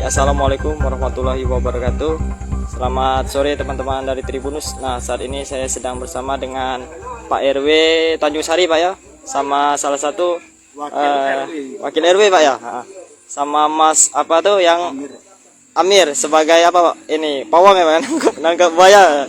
Assalamualaikum warahmatullahi wabarakatuh. Selamat sore teman-teman dari Tribunus. Nah, saat ini saya sedang bersama dengan Pak RW Tanjung Sari, Pak ya, sama salah satu wakil RW, Pak ya, sama Mas apa tuh yang Amir sebagai apa, Pak? Ini pawang ya, Pak, nangkap buaya.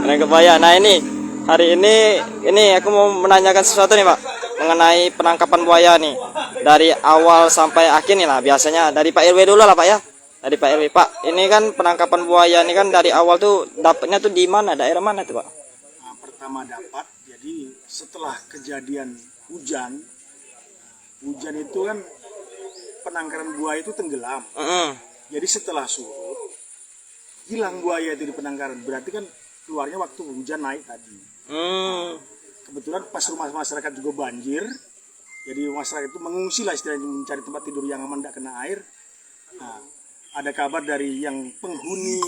Nangkap buaya. Nah, ini hari ini aku mau menanyakan sesuatu nih, Pak, mengenai penangkapan buaya nih dari awal sampai akhir nih lah. Biasanya dari Pak RW dulu lah, Pak ya, dari Pak RW. Pak, ini kan penangkapan buaya ini kan dari awal tuh dapatnya tuh di mana, daerah mana tuh, Pak? Nah, pertama dapat, jadi setelah kejadian hujan itu kan penangkaran buaya itu tenggelam. Jadi setelah surut hilang buaya itu di penangkaran, berarti kan keluarnya waktu hujan naik tadi. Kebetulan pas rumah masyarakat juga banjir, jadi masyarakat itu mengungsi lah istilahnya, mencari tempat tidur yang aman, tidak kena air. Nah, ada kabar dari yang penghuni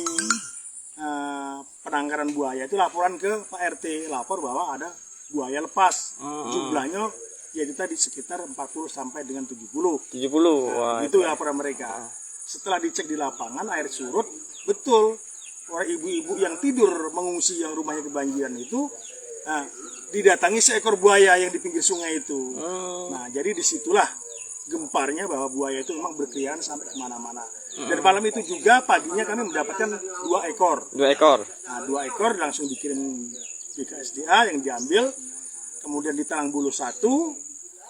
penangkaran buaya itu laporan ke Pak RT, lapor bahwa ada buaya lepas. Jumlahnya ya kita di sekitar 40 sampai dengan 70. Wah, itu laporan mereka. Setelah dicek di lapangan, air surut, betul orang ibu-ibu yang tidur mengungsi yang rumahnya kebanjiran itu, didatangi seekor buaya yang di pinggir sungai itu. Nah, jadi disitulah gemparnya bahwa buaya itu memang berkeliaran sampai kemana-mana. Dan malam itu juga paginya kami mendapatkan 2 ekor. 2 ekor. Nah, 2 ekor langsung dikirim BKSDA yang diambil. Kemudian di Talang Bulu 1,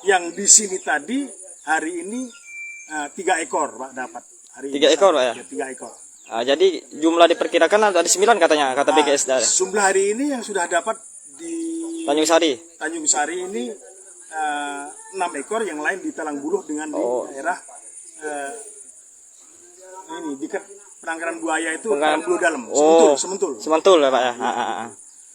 yang di sini tadi hari ini 3 ekor, Pak, dapat. Hari 3 ekor, Pak ya? 3 ekor. Nah, jadi jumlah diperkirakan ada 9 katanya, kata BKSDA. Jumlah hari ini yang sudah dapat di Tanjung Sari ini 6 ekor, yang lain di Talang Buluh dengan di daerah ini dekat penangkaran buaya itu Talang Buluh dalam, Sementul ya, Pak ya.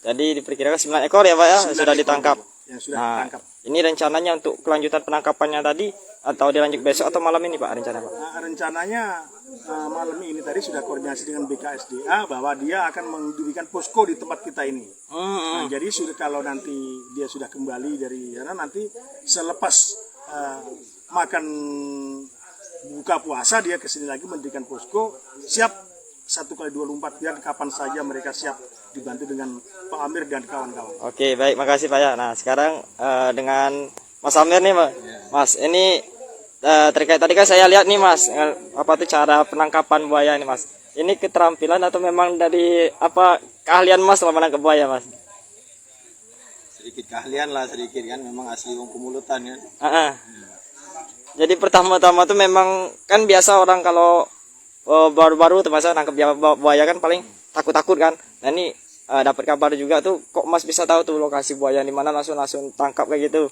Jadi diperkirakan 9 ekor ya, Pak ya, sudah ditangkap. Yang sudah ditangkap. Ini rencananya untuk kelanjutan penangkapannya tadi atau dilanjut besok atau malam ini, Pak, rencana, Pak? Rencananya malam ini tadi sudah koordinasi dengan BKSDA bahwa dia akan mendirikan posko di tempat kita ini. Nah, jadi sudah kalau nanti dia sudah kembali dari sana, nanti selepas makan buka puasa dia kesini lagi mendirikan posko, siap 1x24 biar kapan saja mereka siap dibantu dengan Pak Amir dan kawan-kawan. Oke, baik, makasih, Pak ya. Nah, sekarang dengan Mas Amir nih, Mas. Mas, ini terkait tadi kan saya lihat nih, Mas, apa tuh cara penangkapan buaya ini, Mas. Ini keterampilan atau memang dari apa keahlian Mas selama menangkap buaya, Mas? Sedikit keahlian lah, sedikit kan, memang asli wong Pemulutan kan. Jadi pertama-tama tuh memang kan biasa orang kalau baru-baru termasuk nangkep buaya kan paling takut-takut kan. Nah, ini dapat kabar juga tuh, kok Mas bisa tahu tuh lokasi buaya di mana, langsung tangkap kayak gitu.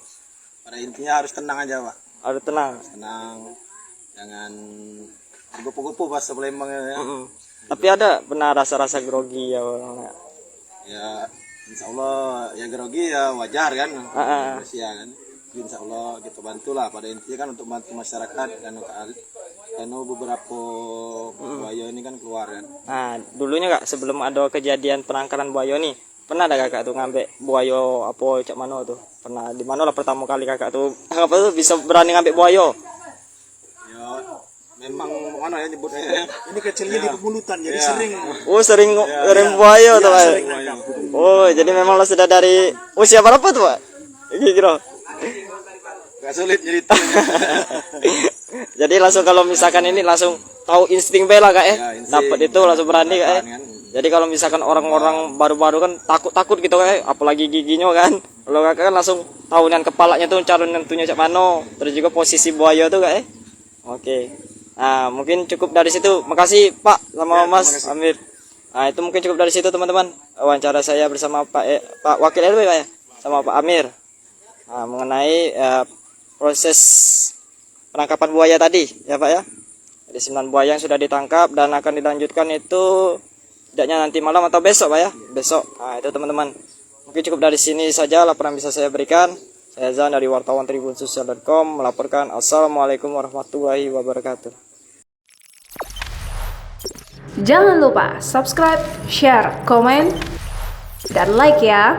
Pada intinya harus tenang aja, Pak. Harus tenang. Jangan bergopo-gopo pas sebelum Tapi ada benar rasa-rasa grogi ya? Ya, insya Allah ya grogi ya wajar kan. Kan. Insya Allah kita bantulah, pada intinya kan untuk bantu masyarakat karena beberapa buaya ini kan keluar kan. Nah, dulunya Kak, sebelum ada kejadian penangkaran buaya nih, pernah ada Kakak tuh ngambil buaya apa cak mana tuh? Pernah di mana lah pertama kali Kakak tuh apa tuh bisa berani ngambil buaya? Ya, memang mana ya nyebutnya? Ini kecilnya di Pemulutan, jadi sering. Sering buaya tuh, Pak. Jadi memang lo sudah dari usia berapa tuh, Pak? Kira-kira. Gak sulit nyeritain. Jadi langsung kalau misalkan ini langsung tahu insting bela Kak dapat itu langsung berani Kak. Jadi kalau misalkan orang-orang baru-baru kan takut gitu Kak, apalagi giginya kan. Kalau Kakak kan langsung tahu dengan kepalanya tuh cara nentunya cak mano, terus juga posisi buaya tuh Kak. Oke. Nah, mungkin cukup dari situ. Makasih Pak sama Mas Amir. Nah, itu mungkin cukup dari situ teman-teman. Wawancara saya bersama Pak Wakil RW Pak ya, sama Pak Amir. Nah, mengenai proses penangkapan buaya tadi ya Pak ya. Jadi 9 buaya yang sudah ditangkap dan akan dilanjutkan itu tidaknya nanti malam atau besok Pak ya. Besok. Nah, itu teman-teman. Mungkin cukup dari sini saja laporan bisa saya berikan. Saya Zan dari wartawan tribunsosial.com melaporkan. Assalamualaikum warahmatullahi wabarakatuh. Jangan lupa subscribe, share, komen, dan like ya.